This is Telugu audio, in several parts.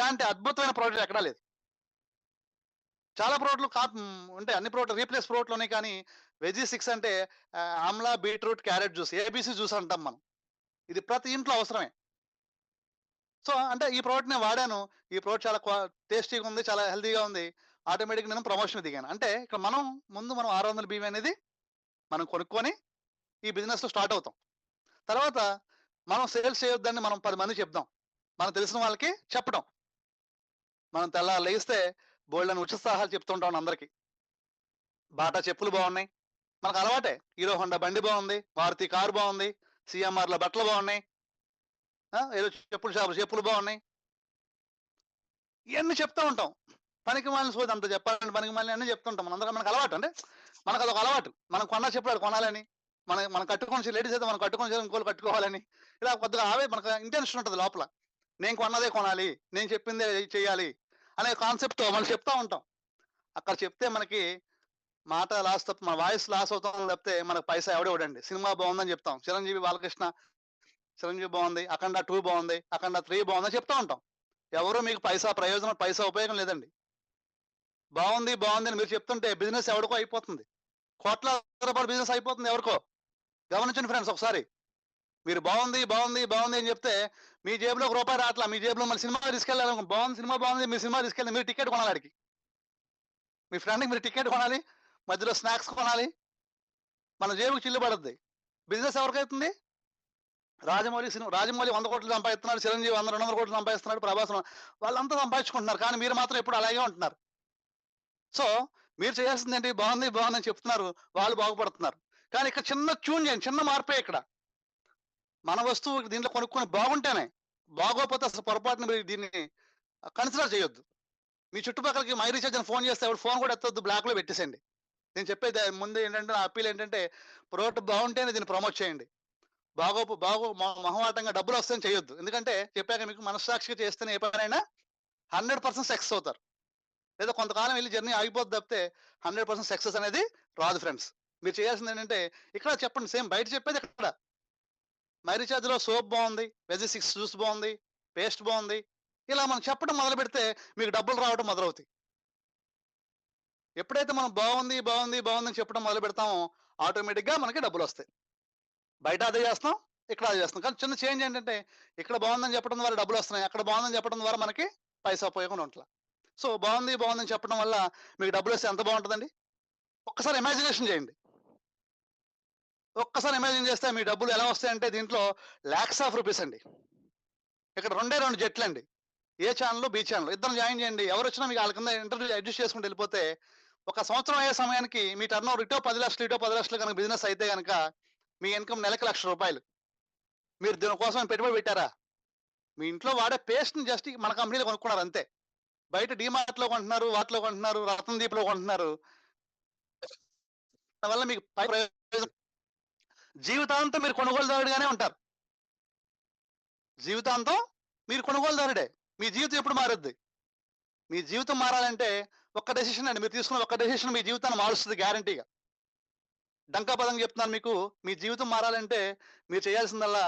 ఇలాంటి అద్భుతమైన ప్రోడక్ట్ ఎక్కడా లేదు. చాలా ప్రోడక్ట్‌లు ఉంటాయి. అన్ని ప్రోడక్ట్ రీప్లేస్ ప్రోడక్ట్‌లు ఉన్నాయి కానీ, వెజ్జీ 6 అంటే Amla, beetroot, carrot juice ABC juice అంటాం మనం. ఇది ప్రతి ఇంట్లో అవసరమే. సో, అంటే ఈ ప్రోడక్ట్ నేను వాడాను. ఈ ప్రోడక్ట్ చాలా టేస్టీగా ఉంది. చాలా హెల్తీగా ఉంది. ఆటోమేటిక్‌గా నేను ప్రమోషన్‌కి దిగాను. అంటే ఇక్కడ ముందు మనం 600 బియ్యం అనేది మనం కొనుక్కొని ఈ బిజినెస్‌లో స్టార్ట్ అవుతాం. తర్వాత మనం సేల్స్ చేయొద్దని మనం 10 మందికి చెప్దాం. మనకు తెలిసిన వాళ్ళకి చెప్పడం. మనం తెల్లారి లెగిస్తే బోలెడన్ని ఉచిత చెప్తుంటాం అందరికి. బాటా చెప్పులు బాగున్నాయి. మనకు అలవాటే. హీరో హోండా బండి బాగుంది. మారుతి కారు బాగుంది. సీఎంఆర్‌లో బట్టలు బాగున్నాయి. ఏదో చెప్పుల షాపులో చెప్పులు బాగున్నాయి. ఇయన్నీ చెప్తా ఉంటాం. పనికిమాలిన సోది అంత చెప్పాలంటే పనికిమాలినయి అన్నీ చెప్తుంటాం. మనందరం మనకు అలవాటు. అంటే మనకదొక అలవాటు. మనం కొన్న చెప్పులు ఆడు కొనాలని. మనం కట్టుకున్న లేడీస్ అయితే మనం కట్టుకున్న చీర ఇంకోళ్ళు కట్టుకోవాలని. ఇలా కొద్దిగా మనకు ఇంటెన్షన్ ఉంటది లోపల. నేను కొన్నదే కొనాలి. నేను చెప్పిందే చెయ్యాలి. అనే కాన్సెప్ట్‌తో మనం చెప్తా ఉంటాం. అక్కడ చెప్తే మనకి మాట లాస్ తప్ప మన వాయిస్ లాస్ అవుతాం తప్పితే మనకు పైసా ఎవడు ఇవ్వడండి. సినిమా బాగుందని చెప్తాం. 'చిరంజీవి బాలకృష్ణ' 'చిరంజీవి' బాగుంది. 'అఖండ 2' బాగుంది. 'అఖండ 3' బాగుందని చెప్తా ఉంటాం. ఎవరు మీకు పైసా ఉపయోగం లేదండి. బాగుంది, బాగుంది అని మీరు చెప్తుంటే బిజినెస్ ఎవడికో అయిపోతుంది. కోట్లాది రూపాయల బిజినెస్ అయిపోతుంది ఎవరికో. గమనించండి ఫ్రెండ్స్ ఒకసారి. మీరు బాగుంది, బాగుంది, బాగుంది అని చెప్తే మీ జేబులో ఒక రూపాయి రాట్లా. మీ జేబులో మళ్ళీ సినిమాకి తీసుకెళ్ళాలి. బాగుంది, సినిమా బాగుంది. మీరు సినిమా తీసుకెళ్ళి మీరు టికెట్ కొనాలి ఆడికి. మీ ఫ్రెండ్‌కి మీరు టికెట్ కొనాలి. మధ్యలో స్నాక్స్ కొనాలి. మన జేబుకి చిల్లు పడద్ది. బిజినెస్ ఎవరికైతుంది? రాజమౌళి 100,00,00,000 సంపాదిస్తున్నాడు. చిరంజీవి 100, 200,00,00,000 సంపాదిస్తున్నాడు. ప్రభాస్ వాళ్ళంతా సంపాదించుకుంటున్నారు. కానీ మీరు మాత్రం ఎప్పుడు అలాగే ఉంటున్నారు. సో, మీరు చేయాల్సిందేంటి? బాగుంది, బాగుందని చెప్తున్నారు. వాళ్ళు బాగుపడుతున్నారు. కానీ ఇక్కడ చిన్న ట్యూన్ చేయండి. చిన్న మార్పే ఇక్కడ. మన వస్తువు దీంట్లో కొనుక్కొని బాగుంటేనే. బాగోకపోతే అసలు పొరపాటున మీరు దీన్ని కన్సిడర్ చేయొద్దు. మీ చుట్టుపక్కలకి మై రీచార్జ్ అని ఫోన్ చేస్తే ఎవడు ఫోన్ కూడా ఎత్తొద్దు. బ్లాక్‌లో పెట్టేసేయండి. నేను చెప్పేది ముందు ఏంటంటే నా అప్పీల్ ఏంటంటే ప్రోడక్ట్ బాగుంటేనే దీన్ని ప్రమోట్ చేయండి. మొహమాటంగా డబ్బులొస్తాయని చేయొద్దు. ఎందుకంటే చెప్పాక మీకు మనస్సాక్షిగా చేస్తేనే ఏ పనైనా 100% సక్సెస్ అవుతారు. లేదా కొంతకాలం వెళ్లి జర్నీ ఆగిపోద్ది తప్పితే 100% సక్సెస్ అనేది రాదు ఫ్రెండ్స్. మీరు చేయాల్సిందేంటంటే ఇక్కడ చెప్పండి సేమ్ బయట చెప్పేది ఇక్కడ. మై రీచార్జ్‌లో సోప్ బావుంది. వెజ్ 6 జ్యూస్ బావుంది. పేస్ట్ బావుంది. ఇలా మనం చెప్పడం మొదలుపెడితే మీకు డబ్బులు రావడం మొదలవుతాయి. ఎప్పుడైతే మనం బావుంది, బావుంది, బావుందని చెప్పడం మొదలుపెడతామో ఆటోమేటిక్‌గా మనకి డబ్బులొస్తాయి. బయట అదే చేస్తున్నాం. ఇక్కడ అదే చేస్తున్నాం. కానీ చిన్న చేంజ్ ఏంటంటే ఇక్కడ బావుందని చెప్పడం ద్వారా డబ్బులొస్తున్నాయి. అక్కడ బావుందని చెప్పడం ద్వారా మనకి పైసా ఉపయోగం ఉండట్ల. సో, బావుంది, బావుందని చెప్పడం వల్ల మీకు డబ్బులొస్తే ఎంత బావుంటదండి? ఒక్కసారి ఇమాజినేషన్ చేయండి. ఒక్కసారి ఇమాజిన్ చేస్తే మీ డబ్బులు ఎలా వస్తాయంటే దీంట్లో లాక్స్ ఆఫ్ రూపీస్ అండి. ఇక్కడ 2 జట్లండి. ఏ ఛానెల్, బి ఛానెల్. ఇద్దరిని జాయిన్ చేయండి. ఎవరొచ్చినా మీకు ఆళ్ళ కింద ఇంటర్వ్యూ అడ్జస్ట్ చేసుకుంటూ వెళ్ళిపోతే, ఒక సంవత్సరం అయ్యే సమయానికి మీ టర్నోవర్ ఇటో 10,00,000 ఇటో 10,00,000 గనక బిజినెస్ అయితే గనక మీ ఇన్‌కమ్ నెలకి రూ. 1,00,000. మీరు దీని కోసం పెట్టుబడి పెట్టారా? మీ ఇంట్లో వాడే పేస్ట్‌ని జస్ట్ మన కంపెనీలో కొనుక్కున్నారు అంతే. బయట డీమార్ట్‌లో కొంటున్నారు, వాటిలో కొంటున్నారు, రత్నదీప్‌లో కొంటున్నారు. దానివల్ల మీకు ప్రయోజనం జీవితాంతం మీరు కొనుగోలుదారుడుగానే ఉంటారు. జీవితాంతం మీరు కొనుగోలుదారుడే. మీ జీవితం ఎప్పుడు మారుద్ది? మీ జీవితం మారాలంటే ఒక్క డెసిషన్ అండి. మీరు తీసుకున్న ఒక్క డెసిషన్ మీ జీవితాన్ని మారుస్తది గ్యారంటీగా. డంకా పదంగా చెప్తున్నాను మీకు. మీ జీవితం మారాలంటే మీరు చేయాల్సిందల్లా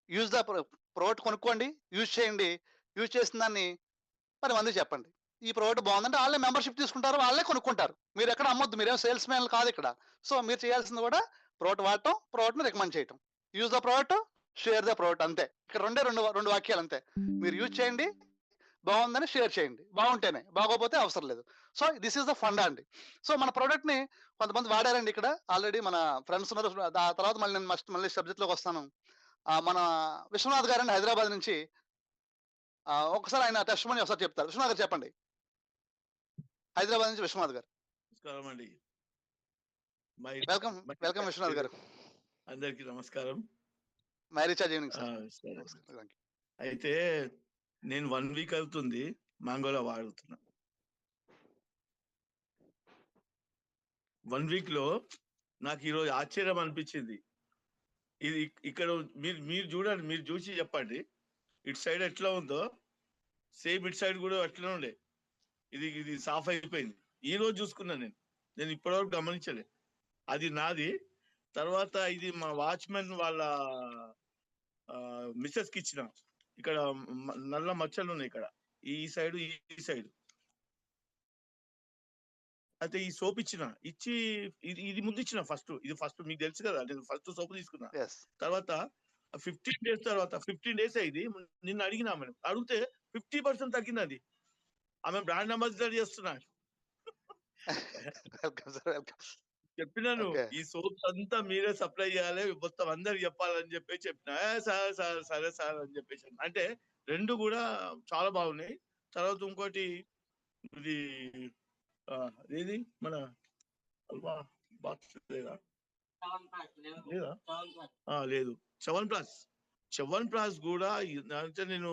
యూజ్ ద ప్రోడక్ట్ కొనుక్కోండి. యూజ్ చేయండి. యూజ్ చేసిన దాన్ని 10 మందికి చెప్పండి. ఈ ప్రోడక్ట్ బాగుందంటే ఆళ్ళే మెంబర్‌షిప్ తీసుకుంటారు. వాళ్ళే కొనుక్కుంటారు. మీరెక్కడ అమ్మొద్దు. మీరేం సేల్స్ మ్యాన్‌లు కాదిక్కడ. సో, మీరు చేయాల్సింది కూడా ప్రోడక్ట్ వాడటం, ప్రోడక్ట్‌ని రికమెండ్ చేయటం. Use the product, share the product అంతే. ఇక్కడ రెండే 2 వాక్యాలు అంతే. మీరు యూజ్ చేయండి. బాగుందని షేర్ చేయండి. బాగుంటేనే. బాగోకపోతే అవసరం లేదు. So, this is the funda అండి. సో, మన ప్రొడక్ట్‌ని కొంతమంది వాడారండి ఇక్కడ. ఆల్రెడీ మన ఫ్రెండ్స్ ఉన్నారు. ఆ తర్వాత నేను మళ్ళీ సబ్జెక్ట్‌లోకొస్తాను. మన విశ్వనాథ్ గారండి హైదరాబాద్ నుంచి ఒకసారి ఆయన టెస్టిమనీ ఒకసారి చెప్తారు. విశ్వనాథ్ గారు చెప్పండి. హైదరాబాద్ నుంచి విశ్వనాథ్ గారు. నమస్కారం అండి. వెల్కమ్. వెల్కమ్ విశ్వనాథ్ గారు. అందరికీ నమస్కారం. My recharge evening sir. సరే. Thank you. అయితే నేను 1 వీక్ అవుతుంది మాంగోలా వాడుతున్నా. 1 వీక్‌లో నాకు ఈరోజు ఆశ్చర్యం అనిపించింది. ఇది ఇక్కడ మీరు చూడండి. మీరు చూసి చెప్పండి. ఇటు సైడ్ ఎట్లా ఉందో సేమ్ ఇటు సైడ్ కూడా అట్లనే ఉండే. ఇది సాఫ్ అయిపోయింది. ఈ రోజు చూసుకున్నా నేను. నేను ఇప్పటివరకు గమనించలే. అది నాది. తర్వాత ఇది మా వాచ్‌మెన్ వాళ్ళ మిసెస్‌కి ఇచ్చిన. ఇక్కడ నల్ల మచ్చలు ఉన్నాయి ఇక్కడ, ఈ సైడ్ ఈ సైడ్. అయితే ఈ సోప్ ఇచ్చి ఇది ముందు ఇచ్చిన ఇది ఫస్ట్ మీకు తెలుసు కదా, నేను ఫస్ట్ సోప్ తీసుకున్నా. తర్వాత 15 days తర్వాత 15 days అయింది, నిన్న అడిగినా ఆమెను, అడిగితే 50% తగ్గింది. అది ఆమె బ్రాండ్ అంబాసిడర్ చేస్తున్నా. చెప్పినాను ఈ సోప్స్ అంతా మీరే సప్లై చేయాలి, మొత్తం అందరికి చెప్పాలని చెప్పిన. సరే సార్ అని చెప్పేసి. అంటే రెండు కూడా చాలా బాగున్నాయి. తర్వాత ఇంకోటి ఇది ఏది మన లేదా లేదు చవన్ ప్లాస్ కూడా. అంటే నేను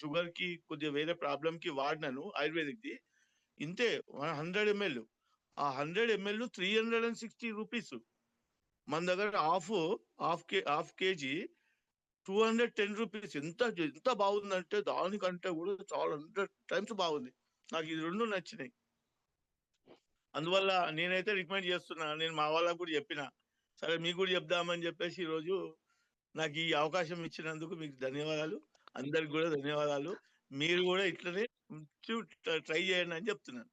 షుగర్ కి కొద్దిగా వేరే ప్రాబ్లం కి వాడినాను ఆయుర్వేదిక్ ది. ఇంతే 100 ml. ఆ 100 ml 360 rupees. మన దగ్గర హాఫ్ కేజీ 210 rupees. ఎంత బాగుందంటే దానికంటే కూడా చాలా 100 times బాగుంది. నాకు ఇది రెండు నచ్చినాయి. అందువల్ల నేనైతే రికమెండ్ చేస్తున్నా. నేను మా వాళ్ళకు కూడా చెప్పిన, సరే మీకు కూడా చెప్దామని చెప్పేసి ఈరోజు నాకు ఈ అవకాశం ఇచ్చినందుకు మీకు ధన్యవాదాలు. అందరికి కూడా ధన్యవాదాలు. మీరు కూడా ఇట్లనే ట్రై చేయండి అని చెప్తున్నాను.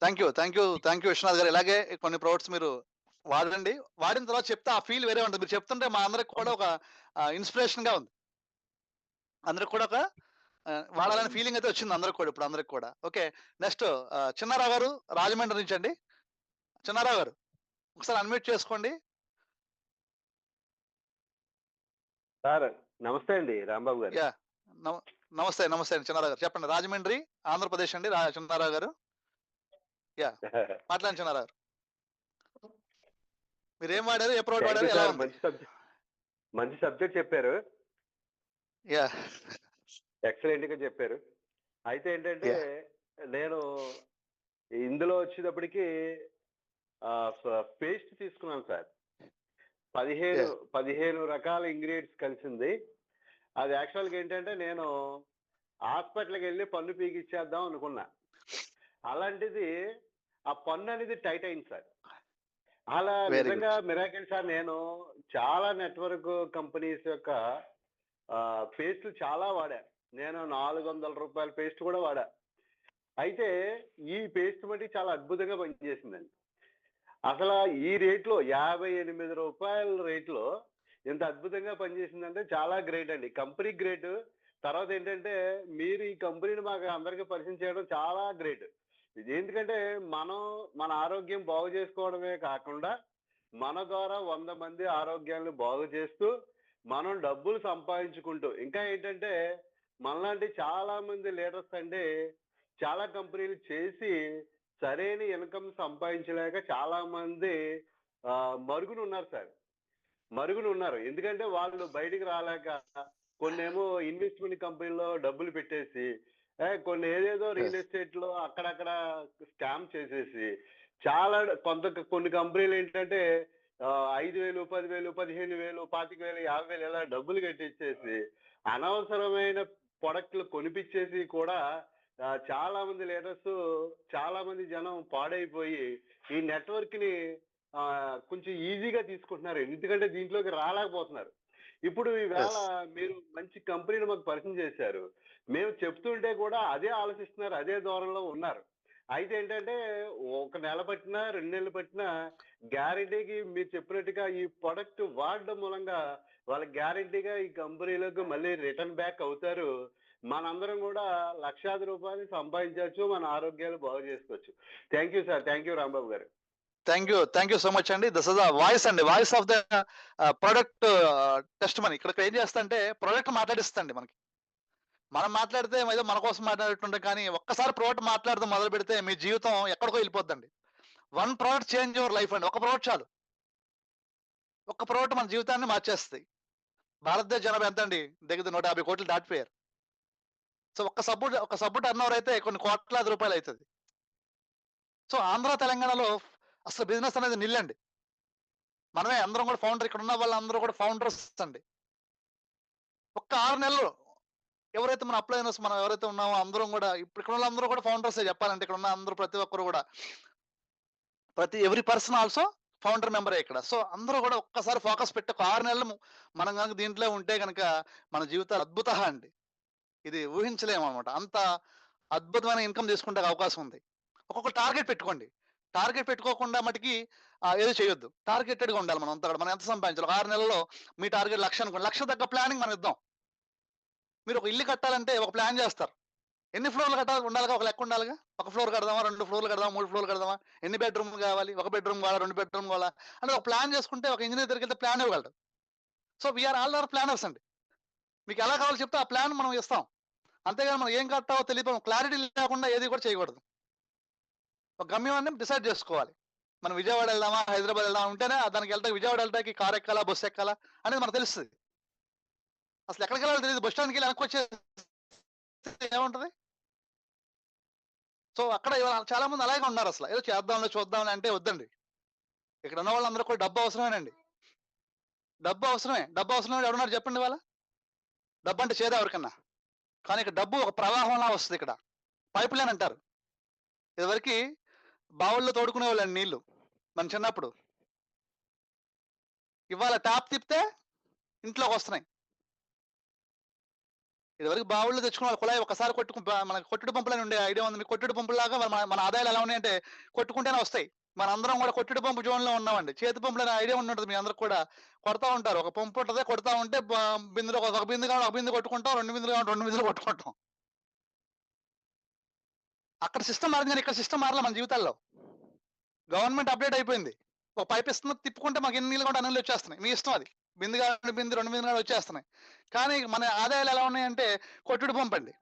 థ్యాంక్ యూ విశ్వనాథ్ గారు. ఇలాగే కొన్ని ప్రొడక్ట్స్ మీరు వాడండి. వాడిన తర్వాత చెప్తే ఆ ఫీల్ వేరే ఉంటుంది. మీరు చెప్తుంటే మా అందరికి కూడా ఒక ఇన్స్పిరేషన్ గా ఉంది. అందరికి కూడా ఒక వాడాలని ఫీలింగ్ అయితే వచ్చింది అందరికి కూడా, ఇప్పుడు అందరికి కూడా. ఓకే, నెక్స్ట్ చిన్నారావు గారు రాజమండ్రి నుంచి అండి. చిన్నారావు గారు ఒకసారి అన్మ్యూట్ చేసుకోండి. సార్ నమస్తే అండి రాంబాబు గారు. నమస్తే అండి చిన్నారావు గారు. చెప్పండి. రాజమండ్రి ఆంధ్రప్రదేశ్ అండి చిన్నారావు గారు. మాట్లాడండి చిన్నారావు గారు. మీరు ఏం వాడారు, ఏ ప్రోడక్ట్ వాడారు, ఎలా ఉంది? మంచి సబ్జెక్ట్ చెప్పారు. ఎక్సలెంట్ గా చెప్పారు. అయితే ఏంటంటే నేను ఇందులో వచ్చేటప్పటికి పేస్ట్ తీసుకున్నాను సార్. 15 రకాల ఇంగ్రీడియంట్స్ కలిసింది. అది యాక్చువల్గా ఏంటంటే నేను హాస్పిటల్కి వెళ్ళి పన్ను పీకిచ్చేద్దాం అనుకున్నా. అలాంటిది ఆ పన్ను అనేది టైట్ అయింది సార్. అలా నిజంగా మిరాకిల్ సార్. నేను చాలా నెట్వర్క్ కంపెనీస్ యొక్క పేస్ట్లు చాలా వాడా. నేను 400 రూపాయల పేస్ట్ కూడా వాడా. అయితే ఈ పేస్ట్ బట్టి చాలా అద్భుతంగా పనిచేసిందండి. అసలు ఈ రేట్లో 58 రూపాయల రేట్లో ఎంత అద్భుతంగా పనిచేసిందంటే చాలా గ్రేట్ అండి. Company great. తర్వాత ఏంటంటే మీరు ఈ కంపెనీని మాకు అందరికీ పరిచయం చేయడం చాలా గ్రేట్. ఇది ఎందుకంటే మన ఆరోగ్యం బాగు చేసుకోవడమే కాకుండా మన ద్వారా 100 మంది ఆరోగ్యాన్ని బాగు చేస్తూ మనం డబ్బులు సంపాదించుకుంటూ, ఇంకా ఏంటంటే మనలాంటి చాలా మంది లీడర్స్ అండి చాలా కంపెనీలు చేసి సరైన ఇన్కమ్ సంపాదించలేక చాలా మంది మరుగున ఉన్నారు సార్. మరుగున ఉన్నారు. ఎందుకంటే వాళ్ళు బయటికి రాలేక కొన్నేమో ఇన్వెస్ట్మెంట్ కంపెనీలో డబ్బులు పెట్టేసి, కొన్ని ఏదేదో రియల్ ఎస్టేట్ లో అక్కడక్కడ స్కామ్ చేసేసి చాలా కొన్ని కంపెనీలు ఏంటంటే 5,000, 10,000, 15,000, 25,000, 50,000 ఇలా డబ్బులు కట్టించేసి అనవసరమైన ప్రొడక్ట్లు కొనిపించేసి కూడా చాలా మంది లీడర్స్, చాలా మంది జనం పాడైపోయి ఈ నెట్వర్క్ ని కొంచెం ఈజీగా తీసుకుంటున్నారు. ఎందుకంటే దీంట్లోకి రాలేకపోతున్నారు. ఇప్పుడు ఈవేళ మీరు మంచి కంపెనీని మాకు పరిచయం చేశారు. మేము చెప్తుంటే కూడా అదే ఆలోచిస్తున్నారు, అదే ధోరణిలో ఉన్నారు. అయితే ఏంటంటే 1 నెల పట్టినా 2 నెలలు పట్టినా గ్యారంటీకి మీరు చెప్పినట్టుగా ఈ ప్రొడక్ట్ వాడడం మూలంగా వాళ్ళ గ్యారంటీగా ఈ కంపెనీలకు మళ్ళీ రిటర్న్ బ్యాక్ అవుతారు. మనందరం కూడా లక్షాది రూపాయలు సంపాదించవచ్చు, మన ఆరోగ్యాలు బాగు చేసుకోవచ్చు. Thank you sir. Thank you Rambabu గారు. థ్యాంక్ యూ సో మచ్ అండి. దిస్ ఇస్ ద వాయిస్ అండి, voice of the product test money. ఇక్కడ ఏం చేస్తా ప్రొడక్ట్ మాట్లాడిస్తండి. మనం మాట్లాడితే ఏదో మన కోసం మాట్లాడుతుంటాం, కానీ ఒక్కసారి ప్రోడక్ట్ మాట్లాడడం మొదలు పెడితే మీ జీవితం ఎక్కడికో వెళ్ళిపోద్దండి. 1 ప్రోడక్ట్ చేంజ్ యువర్ లైఫ్ అండి. ఒక ప్రోడక్ట్ చాలు. ఒక్క ప్రోడక్ట్ మన జీవితాన్ని మార్చేస్తాయి. భారతదేశ జనాభా ఎంత అండి? దగ్గర 150 కోట్లు దాటిపోయారు. సో ఒక సబ్బు టర్న్ ఓవర్ అయితే కొన్ని కోట్లాది రూపాయలు అవుతుంది. సో ఆంధ్ర తెలంగాణలో అసలు బిజినెస్ అనేది నిల్లండి. మనమే అందరం కూడా ఫౌండర్, ఇక్కడ ఉన్న వాళ్ళందరూ కూడా ఫౌండర్స్ అండి. ఒక్క 6 నెలలు ఎవరైతే మన అప్లైనర్స్ మనం ఎవరైతే ఉన్నామో అందరం కూడా, ఇప్పుడు ఇక్కడ వాళ్ళందరూ కూడా ఫౌండర్సే చెప్పాలంటే. ఇక్కడ ఉన్న అందరూ ప్రతి ఒక్కరు కూడా, ఎవ్రీ పర్సన్ ఆల్సో ఫౌండర్ మెంబరే ఇక్కడ. సో అందరూ కూడా ఒక్కసారి ఫోకస్ పెట్టి ఒక 6 నెలలు మనం గనక దీంట్లో ఉంటే గనక మన జీవితాలు అద్భుతహ అండి. ఇది ఊహించలేమనమాట. అంత అద్భుతమైన ఇన్‌కమ్ తీసుకుంటే అవకాశం ఉంది. ఒక్కొక్క టార్గెట్ పెట్టుకోండి. టార్గెట్ పెట్టుకోకుండా మటికి ఏదో చేయొద్దు. టార్గెటెడ్‌గా ఉండాలి మనం అంతా కూడా. మనం ఎంత సంపాదించాలి? ఒక 6 నెలల్లో మీ టార్గెట్ 1,00,000 అనుకోండి. 1,00,000 తగ్గ ప్లానింగ్ మనం ఇద్దాం. మీరు ఒక ఇల్లు కట్టాలంటే ఒక ప్లాన్ చేస్తారు. ఎన్ని ఫ్లోర్‌లు కట్టాలి ఉండాలిగా, ఒక లెక్క ఉండాలిగా. ఒక ఫ్లోర్ కడదామా? 2 ఫ్లోర్‌లు కడదామా? 3 ఫ్లోర్‌లు కడదామా? ఎన్ని బెడ్‌రూమ్‌లు కావాలి? ఒక బెడ్‌రూమ్ కావాలా? 2 బెడ్‌రూమ్ కావాలా? అని ఒక ప్లాన్ చేసుకుంటే ఒక ఇంజినీర్ దగ్గరికెళ్తే ప్లాన్ ఇవ్వగలడు. So we are all planners అండి. మీకు ఎలా కావాలో చెప్తే ఆ ప్లాన్ మనం ఇస్తాం. అంతేగాని మనం ఏం కట్టాలో తెలియదు, క్లారిటీ లేకుండా ఏది కూడా చేయకూడదు. ఒక గమ్యాన్ని డిసైడ్ చేసుకోవాలి. మనం విజయవాడ వెళ్దామా? హైదరాబాద్ వెళ్దామా? ఉంటేనే దానికి వెళ్ళడానికి విజయవాడ వెళ్ళడానికి కార్ ఎక్కాలా? బస్సు ఎక్కాలా? అనేది మనకు తెలుస్తది. అసలు ఎక్కడికి వెళ్ళాలో తెలీదు. బస్ స్టాండ్‌కెళ్ళి వెనక్కి వచ్చేస్తే ఏముంటది? సో అక్కడ ఇవాళ చాలా మంది అలాగే ఉన్నారసల. ఏదో చేద్దాంలే, చూద్దాంలే అంటే వద్దండి. ఇక్కడ ఉన్న వాళ్ళందరూ కూడా డబ్బు అవసరమేనండి. డబ్బు అవసరమే. డబ్బు అవసరం లేనివాడు ఎవడున్నాడు చెప్పండి ఇవాళ? డబ్బంటే చేదా ఎవరికన్నా? కానీ ఇక్కడ డబ్బు ఒక ప్రవాహంలా వస్తదిక్కడ. పైప్ లైన్ అంటారు. ఇదివరకి బావుల్లో తోడుకునేవాళ్ళండి నీళ్లు మన చిన్నప్పుడు. ఇవాళ ట్యాప్ తిప్పితే ఇంట్లోకొస్తున్నాయి. ఇదివరకు బావుల్లో తెచ్చుకునేవాళ్ళు కుళాయి ఒకసారి మనకి కొట్టుడు పంపులని ఉండే ఐడియా ఉంది మీకు? కొట్టుడు పంపుల్లాగా మన మన ఆదాయాలు ఎలా ఉన్నాయంటే కొట్టుకుంటేనే వస్తాయి. మనందరం కూడా కొట్టుడు పంపు జోన్‌లో ఉన్నామండి. చేతి పంపులనే ఐడియా ఉండుంటది మీ అందరికి కూడా. కొడతా ఉంటారు. ఒక పంపు ఉంటది. కొడతా ఉంటే బిందెలో ఒక బిందె కావాలంటే ఒక బిందె కొట్టుకుంటాం. 2 బిందెలు కావాలంటే 2 బిందెలు కొట్టుకుంటాం. అక్కడ సిస్టమ్ మారింది గానీ ఇక్కడ సిస్టమ్ మారలా మన జీవితాల్లో. గవర్నమెంట్ అప్‌డేట్ అయిపోయింది. ఒక పైప్ ఇస్తుంది, తిప్పుకుంటే మాకు ఎన్ని నీళ్ళు కావాలంటే అన్ని నీళ్ళు వచ్చేస్తున్నాయి. మీ ఇష్టం అది. బిందె కావాలంటే బిందె, 2 బిందెలు కావాలంటే వచ్చేస్తున్నాయి. కానీ మన ఆదాయాలు ఎలా ఉన్నాయంటే కొట్టుడు పంపండి.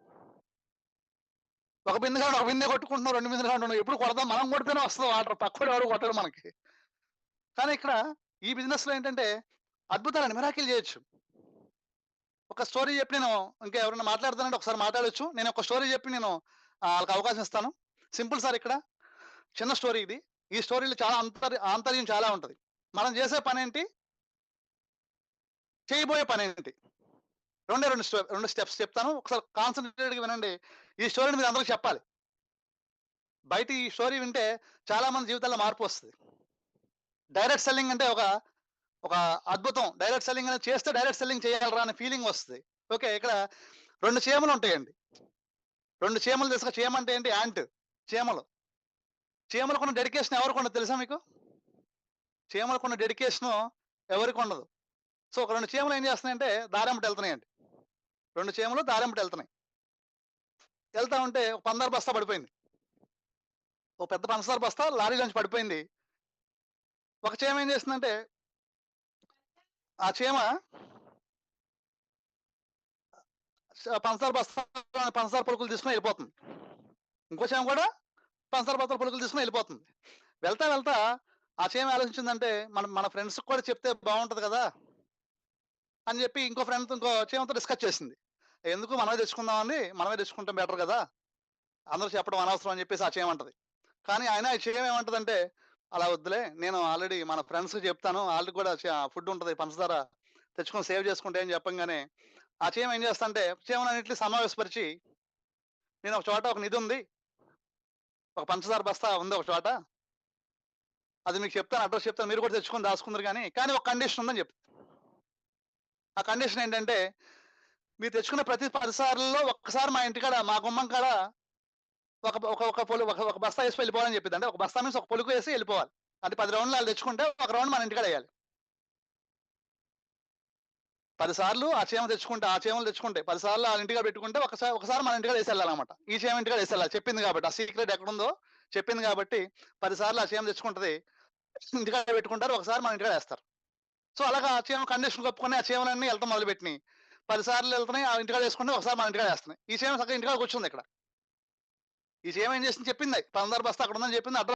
ఒక బిందె కావాలంటే ఒక బిందె కొట్టుకుంటున్నాం. 2 బిందెలు కావాలంటే ఎప్పుడు కొడదాం, మనం కొడితేనే వస్తది వాటర్. పక్కోడు ఎవడు కొట్టడు మనకి. కానీ ఇక్కడ ఈ బిజినెస్‌లో ఏంటంటే అద్భుతాలండి, మిరాకిల్ చేయొచ్చు. ఒక స్టోరీ చెప్పి నేను ఇంకా ఎవరైనా మాట్లాడతానంటే ఒకసారి మాట్లాడొచ్చు. నేను ఒక స్టోరీ చెప్పి నేను ఆళ్ళకి అవకాశం ఇస్తాను. సింపుల్ సార్ ఇక్కడ. చిన్న స్టోరీ ఇది. ఈ స్టోరీలో చాలా ఆంతర్యం చాలా ఉంటది. మనం చేసే పనేంటి? చేయబోయే పనేంటి? రెండే 2 స్టెప్స్ చెప్తాను. ఒకసారి కాన్సంట్రేటెడ్‌గా వినండి. ఈ స్టోరీని మీరు అందరికి చెప్పాలి. బయట ఈ స్టోరీ వింటే చాలా మంది జీవితాల్లో మార్పొస్తది. డైరెక్ట్ సెల్లింగ్ అంటే ఒక అద్భుతం. డైరెక్ట్ సెల్లింగ్ అనేది చేస్తే డైరెక్ట్ సెల్లింగ్ చేయాలిరా అనే ఫీలింగ్ వస్తది. ఓకే. ఇక్కడ 2 చీమలుంటాయండి. 2 చీమలు తెలుసుగా, చీమ అంటే ఏంటి? యాంట్. చీమలు. చీమలకున్న డెడికేషన్ ఎవరికుండదు తెలుసా మీకు? చీమలకున్న డెడికేషను ఎవరికుండదు. సో, ఒక 2 చీమలు ఏం చేస్తున్నాయంటే దారెంబట ఎళ్తున్నాయండి. 2 చీమలు దారెంబట ఎళ్తున్నాయి. ఎళ్తా ఉంటే ఒక పంచదార బస్తా పడిపోయింది. ఓ పెద్ద పంచదార బస్తా లారీలోంచి పడిపోయింది. ఒక చీమ ఏం చేసిందంటే ఆ చీమ పంచదార బస్తా పంచదార పలుకులు తీసుకొని ఎళ్ళిపోతుంది. ఇంకో చీమ కూడా పంచదార బస్తాల పలుకులు తీసుకొని ఎళ్ళిపోతుంది. వెళ్తా ఆ చీమ ఆలోచించిందంటే మన ఫ్రెండ్స్‌కి కూడా చెప్తే బావుంటది కదా! అని చెప్పి ఇంకో చీమతో డిస్కస్ చేసింది. ఎందుకు మనమే తెచ్చుకుందామని, మనమే తెచ్చుకుంటే బెటర్ కదా! అందరూ చెప్పడం అనవసరం అని చెప్పేసి ఆ చీమ అంటది. కానీ ఈ చీమ ఏమంటదంటే, అలా వద్దులే, నేను ఆల్రెడీ మన ఫ్రెండ్స్‌కి చెప్తాను. ఆళ్ళకి కూడా ఫుడ్ ఉంటది, పంచదార తెచ్చుకొని సేవ్ చేసుకుంటే అని చెప్పంగానే, ఆ చీమ ఏం చేస్తదంటే చీమలన్నిటిని సమావేశపరిచి, నేను ఒక చోట ఒక నిధి ఉంది. ఒక పంచదార బస్తా ఉంది ఒక చోట. అది మీకు చెప్తాను, అడ్రెస్ చెప్తాను. మీరు కూడా తెచ్చుకొని దాసుకుందురు కానీ ఒక కండిషన్ ఉందని చెప్తుంది. ఆ కండిషన్ ఏంటంటే, మీరు తెచ్చుకున్న ప్రతి 10 సార్లలో ఒక్కసారి మా ఇంటికాడ, మా గుమ్మం కాడ ఒక ఒక ఒక పొలు ఒక ఒక బస్తా ఏసి వెళ్ళిపోవాలని చెప్పిద్ది. అంటే ఒక బస్తా మీన్స్ ఒక పొలుకు ఏసి వెళ్ళిపోవాలి. అంటే 10 రౌండ్‌లు ఆళ్ళు తెచ్చుకుంటే, ఒక రౌండ్ మన ఇంటికాడ ఎయాలి. 10 సార్లు ఆ చీమలు తెచ్చుకుంటాయి. 10 సార్లు ఆళ్ళ ఇంటికాడ పెట్టుకుంటే ఒకసారి మన ఇంటికాడ ఎళ్ళాలన్నమాట. ఈ చీమ ఇంటికాడ ఎళ్ళాలి. చెప్పింది కాబట్టి. ఆ సీక్రెట్ ఎక్కడుందో చెప్పింది కాబట్టి 10 సార్లు ఆ చీమ తెచ్చుకుంటది. ఇంటికాడ పెట్టుకుంటారు. ఒకసారి మన ఇంటికాడ ఎస్తారు. సో, అలాగా ఆ చీమ కండిషన్ ఒప్పుకొని ఆ చీమలన్నీ ఎళ్ళటం మొదలుపెట్టినియి. 10 సార్లు ఎళ్తున్నాయి. ఆ ఇంటికాడ ఎసుకుంటున్నాయి. ఒకసారి మన ఇంటికాడ ఎస్తున్నాయి. ఈ చీమ చక్కగా ఇంటికాడ కూర్చుంది ఇక్కడ. ఈ చీమ ఏం చేసింది చెప్పింది. పంచదార బస్తా అక్కడ ఉందని చెప్పింది. అడ్రెస్